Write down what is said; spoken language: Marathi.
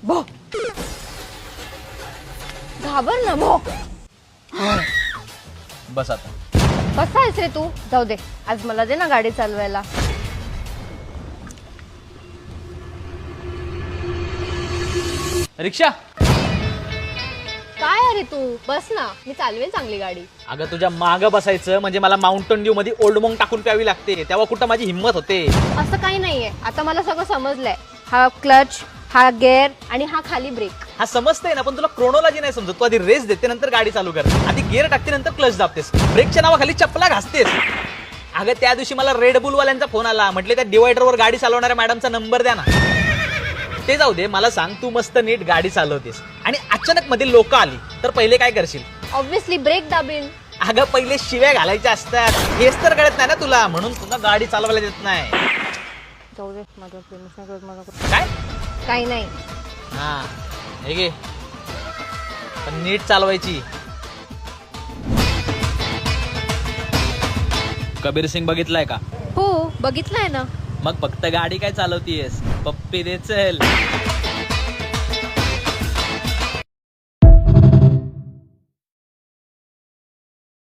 भो घाबर ना भो. बस आता. कसा आहेस रे तू? जाऊ दे, आज मला दे ना गाडी चालवायला. रिक्षा. काय अरे तू बस ना, मी चालवेल चांगली गाडी. अगं तुझ्या मागं बसायचं म्हणजे मला माउंटन ड्यू मध्ये ओल्ड मॉंग टाकून प्यावी लागते, तेव्हा कुठं माझी हिंमत होते. असं काही नाहीये, आता मला सगळं समजलंय. हा क्लच, हा गेअर आणि हा खाली ब्रेक. हा समजतंय ना, पण तुला क्रोनॉलॉजी नाही समजत. तू आधी रेस देते नंतर गाडी चालू कर. आधी गिअर टाकते नंतर क्लच दाबतेस, ब्रेकच्या नावाखाली चपला घासतेस. अगं त्या दिवशी मला रेड बुल वाल्यांचा फोन आला, म्हटले त्या डिवायडरवर गाडी चालवणाऱ्या मॅडमचा नंबर द्या ना. ते जाऊ दे, मला सांग, तू मस्त नीट गाडी चालवतेस आणि अचानक मध्ये लोक आली तर पहिले काय करशील? ऑब्विसली ब्रेक दाबेल. अगं पहिले शिव्या घालायच्या असतात, हेच तर कळत नाही ना तुला, म्हणून तुला गाडी चालवायला देत नाही. जाऊ दे, माझं काय? काही नाही. हा हे घे, पण नीट चालवायची. कबीर सिंग बघितलाय का? हो बघितलंय ना. मग फक्त गाडी काय चालवतीयस? पप्पी दे चल.